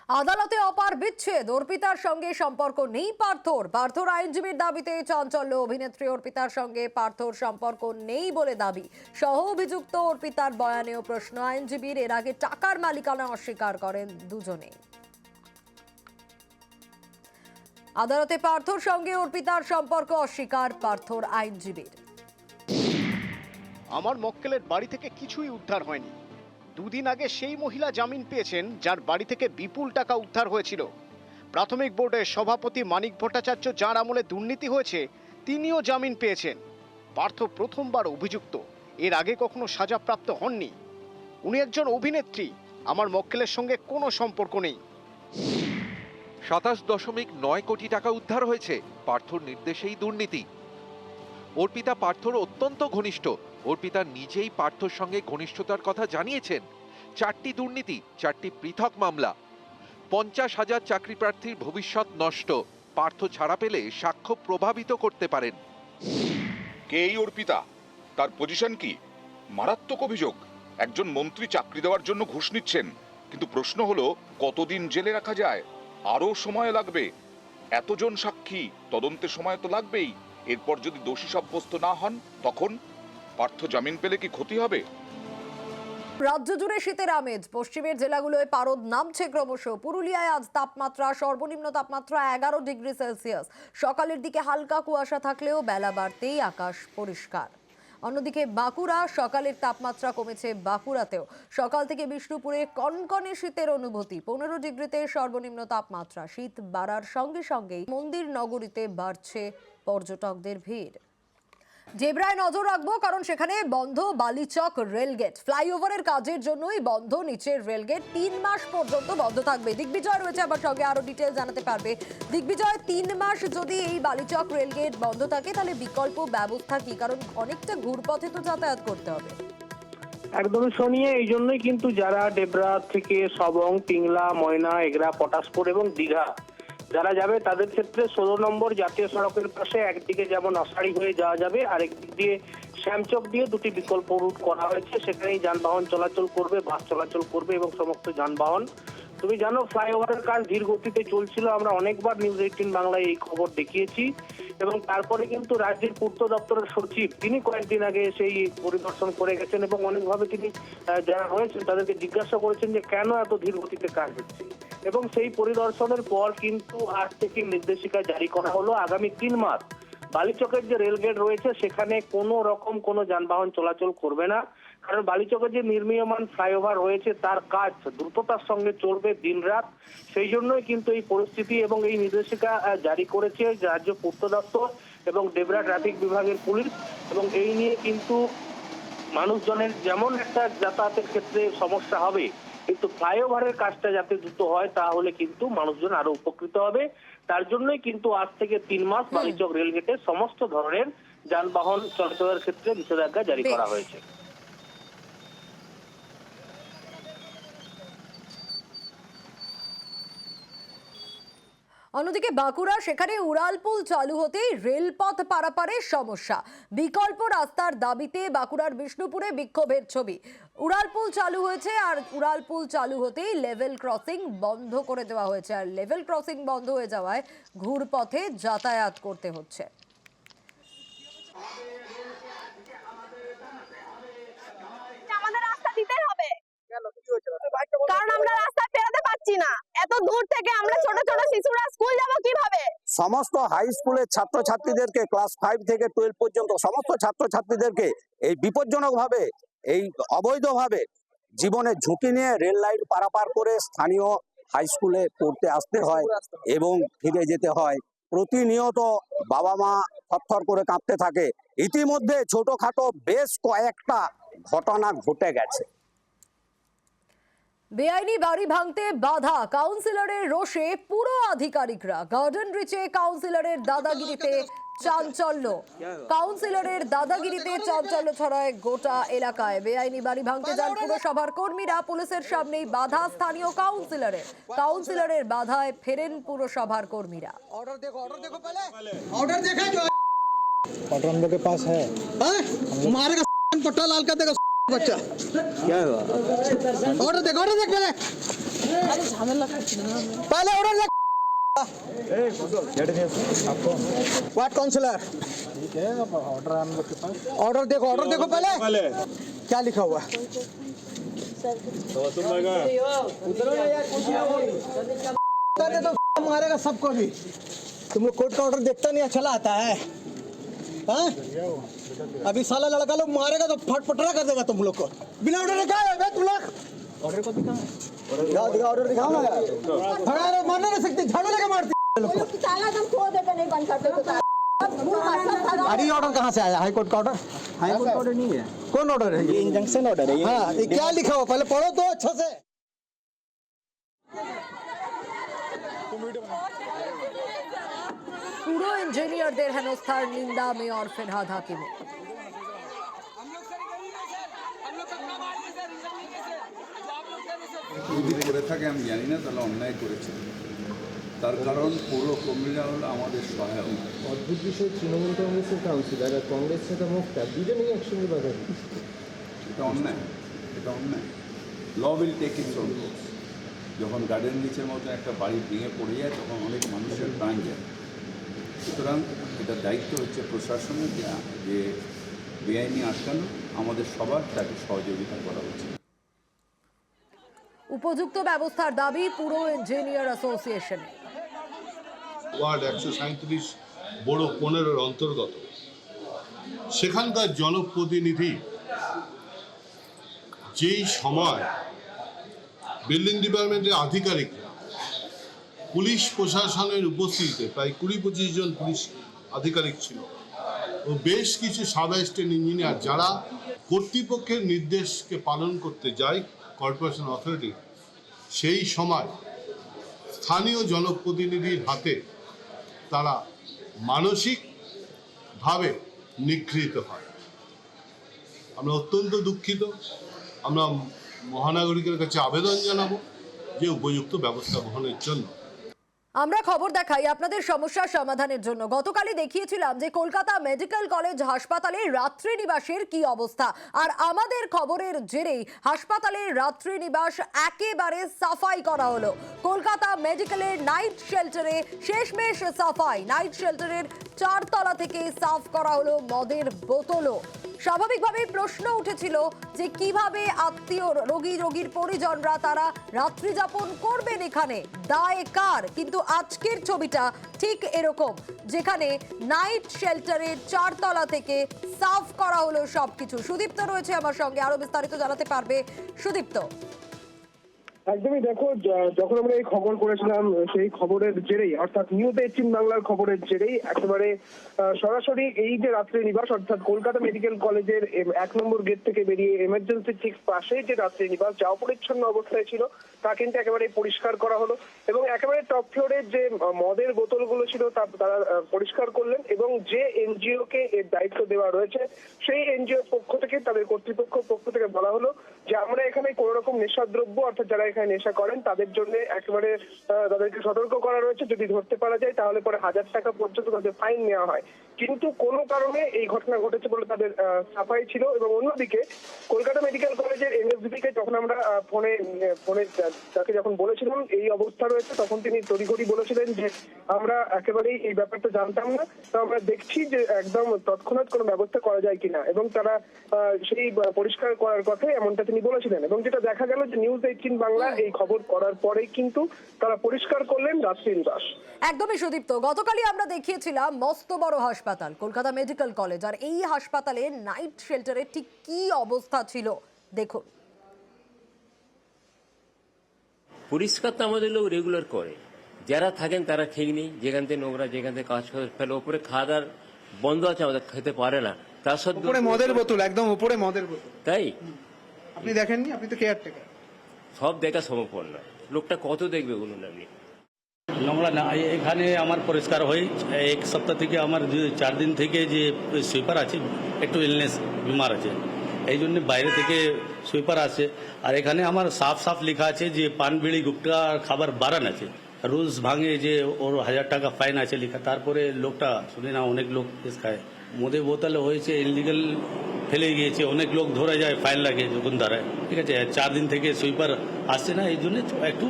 আদালতে অপার বিচ্ছেদ, অর্পিতার সঙ্গে সম্পর্ক নেই পার্থর আইনজীবীর দাবিতে চাঞ্চল্য। অভিনেত্রী অর্পিতার সঙ্গে পার্থর সম্পর্ক নেই বলে দাবি। সহ অভিযুক্ত অর্পিতার বয়ানেও প্রশ্ন আইনজীবীর। এর আগে টাকার মালিকানা অস্বীকার করেন দুজনে। আদালতে পার্থর সঙ্গে অর্পিতার সম্পর্ক অস্বীকার পার্থর আইনজীবীর। আমার মক্কেলের বাড়ি থেকে কিছুই উদ্ধার হয়নি। দুদিন আগে সেই মহিলা জামিন পেয়েছেন যার বাড়ি থেকে বিপুল টাকা উদ্ধার হয়েছিল। প্রাথমিক বোর্ডের সভাপতি মানিক ভট্টাচার্য, যার আমলে দুর্নীতি হয়েছে, তিনিও জামিন পেয়েছেন। পার্থ প্রথমবার অভিযুক্ত, এর আগে কখনো সাজাপ্রাপ্ত হননি। উনি একজন অভিনেত্রী, আমার মক্কেলের সঙ্গে কোনো সম্পর্ক নেই। 27.9 কোটি টাকা উদ্ধার হয়েছে পার্থর নির্দেশেই দুর্নীতি। অর্পিতা পার্থর অত্যন্ত ঘনিষ্ঠ। অর্পিতা নিজেই পার্থর সঙ্গে ঘনিষ্ঠতার কথা জানিয়েছেন। 4টি দুর্নীতি, 4টি পৃথক মামলা। 50,000 চাকরি প্রার্থীর ভবিষ্যৎ নষ্ট। পার্থ ছাড়া পেলে সাক্ষ্য প্রভাবিত করতে পারেন। কে এই অর্পিতা? তার পজিশন কি? মারাত্মক অভিযোগ। একজন মন্ত্রী চাকরি দেওয়ার জন্য ঘুষ নিচ্ছেন, কিন্তু প্রশ্ন হলো কতদিন জেলে রাখা যায়? আরো সময় লাগবে। এতজন সাক্ষী, তদন্তের সময় তো লাগবেই। এরপর যদি দোষী সাব্যস্ত না হন, তখন পার্থ জামিন পেলে কি ক্ষতি হবে? রাজ্য জুড়ে শীতের আমেজ। পশ্চিমের জেলাগুলোয় পারদ নামছে ক্রমশ। পুরুলিয়ায় আজ সর্বনিম্ন তাপমাত্রা 11 ডিগ্রি সেলসিয়াস। সকালের দিকে হালকা কুয়াশা থাকলেও বেলা বাড়তেই আকাশ পরিষ্কার। অন্যদিকে বাঁকুড়া, সকালের তাপমাত্রা কমেছে বাঁকুড়াতেও। সকাল থেকে বিষ্ণুপুরে কনকনে শীতের অনুভূতি। 15 ডিগ্রিতে সর্বনিম্ন তাপমাত্রা। শীত বাড়ার সঙ্গে সঙ্গেই মন্দির নগরীতে বাড়ছে পর্যটকদের ভিড়। জেব্রায় নজর রাখবো, কারণ সেখানে বন্ধ বালিচক রেলগেট। ফ্লাইওভারের কাজের জন্যই বন্ধ নিচের রেলগেট। 3 মাস পর্যন্ত বন্ধ থাকবে। দিগ্বিজয় রয়েছে আমার সঙ্গে, আরো ডিটেল জানাতে পারবে। দিগ্বিজয়, 3 মাস যদি এই বালিচক রেলগেট বন্ধ থাকে তাহলে বিকল্প ব্যবস্থা কি? কারণ অনেকটা ঘুরপথে তো যাতায়াত করতে হবে। একদমই শোনিয়ে, এই জন্যই কিন্তু যারা ডেবরা থেকে সবং, পিংলা, ময়না, এগরা, পটাশপুর এবং দীঘা যারা যাবে তাদের ক্ষেত্রে 16 নম্বর জাতীয় সড়কের পাশে একদিকে যেমন আষাঢ়ি হয়ে যাওয়া যাবে, আরেক দিক দিয়ে শ্যামচক দিয়ে দুটি বিকল্প রুট করা হয়েছে। সেখানেই যানবাহন চলাচল করবে, বাস চলাচল করবে এবং সমস্ত যানবাহন। তুমি জানো, ফ্লাইওভারের কাজ ধীর গতিতে চলছিল। আমরা অনেকবার নিউজ 18 বাংলায় এই খবর দেখিয়েছি এবং তারপরে কিন্তু রাজ্যের পূর্ত দপ্তরের সচিব তিনি কয়েকদিন আগে সেই পরিদর্শন করে গেছেন এবং অনেকভাবে তিনি যারা রয়েছেন তাদেরকে জিজ্ঞাসা করেছেন যে কেন এত ধীর গতিতে কাজ হচ্ছে। এবং সেই পরিদর্শনের পর কিন্তু আজ থেকে নির্দেশিকা জারি করা হলো। আগামী 3 মাস বালিচকের যে রেলগেট রয়েছে সেখানে কোনো রকম কোনো যানবাহন চলাচল করবে না। কারণ বালিচকের যে নির্মীয়মান ফ্লাইওভার রয়েছে তার কাজ দ্রুততার সঙ্গে চলবে দিনরাত। সেই জন্যই কিন্তু এই পরিস্থিতি এবং এই নির্দেশিকা জারি করেছে রাজ্য পূর্ত দপ্তর এবং ডেবরা ট্রাফিক বিভাগের পুলিশ। এবং এই নিয়ে কিন্তু মানুষজনের যেমন একটা যাতায়াতের ক্ষেত্রে সমস্যা হবে, কিন্তু ফ্লাইওভারের কাজটা যাতে দ্রুত হয় তাহলে কিন্তু মানুষজন আরো উপকৃত হবে। তার জন্যই কিন্তু আজ থেকে 3 মাস বালিচক রেলগেটে সমস্ত ধরনের যানবাহন চলাচলের ক্ষেত্রে নিষেধাজ্ঞা জারি করা হয়েছে। অন্যদিকে বাঁকুড়া, সেখানে উড়ালপুল চালু হতেই রেলপথ পারাপারের সমস্যা। বিকল্প রাস্তার দাবিতে বাঁকুড়ার বিষ্ণুপুরে বিক্ষোভের ছবি। উড়ালপুল চালু হয়েছে আর উড়ালপুল চালু হতেই লেভেল ক্রসিং বন্ধ করে দেওয়া হয়েছে। আর লেভেল ক্রসিং বন্ধ হয়ে যাওয়ায় ঘুরপথে যাতায়াত করতে হচ্ছে। আমাদের রাস্তা দিতে হবে, কারণ আমরা রাস্তা পেরোতে পারছি না। এত দূর থেকে আমরা ছোট ছোট শিশুরা স্কুল যাব কিভাবে? সমস্ত হাই স্কুলের ছাত্রছাত্রীদেরকে ক্লাস 5 থেকে 12 পর্যন্ত সমস্ত ছাত্রছাত্রীদেরকে এই বিপজ্জনকভাবে, এই অবৈধভাবে জীবনের ঝুঁকি নিয়ে রেল লাইন পারাপার করে স্থানীয় হাই স্কুলে পড়তে আসতে হয় এবং ফিরে যেতে হয়। প্রতিনিয়ত বাবা মা থরথর করে কাঁপতে থাকে। ইতিমধ্যে ছোটখাটো বেশ কয়েকটা ঘটনা ঘটে গেছে। বেআইনি বাড়ি ভাঙতে বাধা, কাউন্সিলরের রোষে পুরো আধিকারিকরা। গার্ডেন রিচে কাউন্সিলরের দাদাগিরিতে চাঞ্চল্য। কাউন্সিলরের দাদাগিরিতে চাঞ্চল্য ছড়ায় গোটা এলাকায়। বেআইনি বাড়ি ভাঙতে যান পুরসভার কর্মীরা। পুলিশের সামনেই বাধা স্থানীয় কাউন্সিলরের বাধায় ফেরেন পুরসভার কর্মীরা। ऑर्डर देखा जो ऑर्डर हम लोग के पास है। मारेगा पट्टा लाल कर देगा बच्चा। क्या हुआ? ऑर्डर देख पहले। पहले ऑर्डर ले वार्ड काउंसलर ठीक है ऑर्डर हम लोग के पास ऑर्डर देखो पहले क्या लिखा हुआ है तो मारेगा सबको भी तुम लोग कोर्ट का ऑर्डर देखता नहीं अच्छा आता है हाँ? अभी साला लड़का लोग मारेगा तो फटफटरा कर देगा तुम लोग को बिना ऑर्डर दिखाए तुम लोग ऑर्डर को दिखाओ ऑर्डर दिखाओ ना मारने नहीं सकते झाड़ू लेके मारते ताला तुम खो देते नहीं बंद करते तो अरे ऑर्डर कहाँ से आया हाई कोर्ट का ऑर्डर हाई कोर्ट का ऑर्डर नहीं है कौन ऑर्डर है ये इंजंक्शन ऑर्डर है हाँ ये क्या लिखा हुआ पहले पढ़ो तो अच्छा से পুরো ইঞ্জিনিয়ারদের হেনস্থার নিন্দা মেয়র ফেরহাদ হাকিমের। যদি করে থাকে আমি জানি না তাহলে অন্যায় করেছে তার কারণ পৌর কর্মীরা হলো আমাদের সহায়ক অদ্ভুত বিষয় তৃণমূল কংগ্রেসের কাউন্সিলর আর কংগ্রেস নেতা মুখতার দুজনেই একসঙ্গে বাধা এটা অন্যায় law will take its own course যখন গার্ডেন নিচের মতো একটা বাড়ি ভেঙে পড়ে যায় তখন অনেক মানুষের প্রাণ যায় সুতরাং এটা দায়িত্ব হচ্ছে প্রশাসনের যে বেআইনি আটকানো আমাদের সবার তাকে সহযোগিতা করা উচিত। উপযুক্ত ব্যবস্থার দাবি পুরো ইঞ্জিনিয়ার অ্যাসোসিয়েশনের। ওয়ার্ড 137 বড় 15-এর অন্তর্গত সেখানকার জনপ্রতিনিধি যেই সময় বিল্ডিং ডিপার্টমেন্টের আধিকারিকরা পুলিশ প্রশাসনের উপস্থিতিতে প্রায় 20-25 জন পুলিশ আধিকারিক ছিল ও বেশ কিছু সাব অ্যাসিস্ট্যান্ট ইঞ্জিনিয়ার যারা কর্তৃপক্ষের নির্দেশকে পালন করতে যায় কর্পোরেশন অথরিটি সেই সময় স্থানীয় জনপ্রতিনিধির হাতে তারা মানসিকভাবে নিগৃহীত হয়। আমরা অত্যন্ত দুঃখিত। আমরা মহানগরীর কাছে আবেদন জানাবো যে উপযুক্ত ব্যবস্থা গ্রহণের জন্য। আমরা খবর দেখাই আপনাদের সমস্যার সমাধানের জন্য। গতকালই দেখিয়েছিলাম যে কলকাতা মেডিকেল কলেজ হাসপাতালে রাত্রি নিবাসের কি অবস্থা, আর আমাদের খবরের জেরেই হাসপাতালের রাত্রি নিবাস একেবারে সাফাই করা হলো। কলকাতা মেডিকেলের নাইট শেল্টারে শেষমেশ সাফাই। নাইট শেল্টারের 4 তলা থেকে সাফ করা হলো মদের বোতলও। স্বাভাবিকভাবেই প্রশ্ন উঠেছিল যে কিভাবে আত্মীয় রোগীর পরিজনরা তারা রাত্রি যাপন করবেন এখানে, দায় কার? কিন্তু আজকের ছবিটা ঠিক এরকম, যেখানে নাইট শেল্টারের 4 তলা থেকে সাফ করা হলো সবকিছু। সুদীপ্ত রয়েছে আমার সঙ্গে, আরো বিস্তারিত জানাতে পারবে সুদীপ্ত। একদমই দেখো, যখন আমরা এই খবর করেছিলাম সেই খবরের জেরেই অর্থাৎ নিউজ 18 বাংলার খবরের জেরেই একেবারে সরাসরি এই যে রাত্রি নিবাস অর্থাৎ কলকাতা মেডিকেল কলেজের 1 নম্বর গেট থেকে বেরিয়ে এমার্জেন্সি ঠিক পাশে যে রাত্রি নিবাস যা অপরিচ্ছন্ন অবস্থায় ছিল তা কিন্তু একেবারে পরিষ্কার করা হলো এবং একেবারে টপ ফ্লোরের যে মদের বোতলগুলো ছিল তারা পরিষ্কার করলেন এবং যে এনজিও কে এর দায়িত্ব দেওয়া রয়েছে সেই এনজিও পক্ষ থেকে তাদের কর্তৃপক্ষ পক্ষ থেকে বলা হলো যে আমরা এখানে কোনো রকম নেশাদ্রব্য অর্থাৎ যারা এখানে নেশা করেন তাদের জন্য একেবারে তাদেরকে সতর্ক করা রয়েছে। যদি ধরতে পারা যায় তাহলে পরে 1000 টাকা পর্যন্ত তাদের ফাইন নেওয়া হয়। কিন্তু কোনো কারণে এই ঘটনা ঘটেছে বলে তাদের সাফাই ছিল। এবং অন্যদিকে কলকাতা মেডিকেল কলেজের এনএসডিপি কে যখন আমরা ফোনে তাকে যখন বলেছিলাম এই অবস্থা রয়েছে তখন তিনি তড়িঘড়ি বলেছিলেন যে আমরা একেবারেই এই ব্যাপারটা জানতাম না, তো আমরা দেখছি যে একদম তৎক্ষণাৎ কোনো ব্যবস্থা করা যায় কিনা এবং তারা সেই পরিষ্কার করার কথা এমনটা তিনি বলেছিলেন। এবং যেটা দেখা গেল যে নিউজ 18 বাংলা এই খবর করার পরেই কিন্তু তারা পরিষ্কার করলেন রাত্রি নিবাস। একদমই সুদীপ্ত, গতকালই আমরা দেখিয়েছিলাম মস্ত বড় হাসপাতাল কলকাতা মেডিকেল কলেজ, আর এই হাসপাতালে নাইট শেল্টারে ঠিক কি অবস্থা ছিল দেখুন। পরিষ্কার তো আমাদের লোক রেগুলার করে, যারা থাকেন তারা ঠিক নেই, যেখান থেকে নোংরা যেখান থেকে কাজ ফেলে ওপরে খাওয়া দাওয়ার বন্ধ আছে, আমাদের খেতে পারে না। তার সত্ত্বেও মদের বোতল একদম উপরে মদের বোতল, তাই আপনি দেখেননি? আপনি তো কেয়ারটেকার। সব দেখা সম্ভব নয়, লোকটা কত দেখবে বলুন আপনি। নোংরা না এখানে আমার পরিষ্কার হয়ে 1 সপ্তাহ থেকে আমার 4 দিন থেকে যে সুইপার আছে একটু ইলনেস বিমার আছে, এই জন্য বাইরে থেকে সুইপার আসে। আর এখানে আমার সাফ লেখা আছে যে পান বিড়ি গুটকা খাবার বারণ আছে, রুলস ভাঙে যে ওর 1000 টাকা ফাইন আছে লেখা। তারপরে লোকটা শুনে না অনেক লোক খায়। মদের বোতলে হয়েছে ইলিগাল ফেলে গিয়েছে, অনেক লোক ধরে যায়, ফাইন লাগে যখন দাঁড়ায়, ঠিক আছে। 4 দিন থেকে সুইপার আসছে না, এই জন্য একটু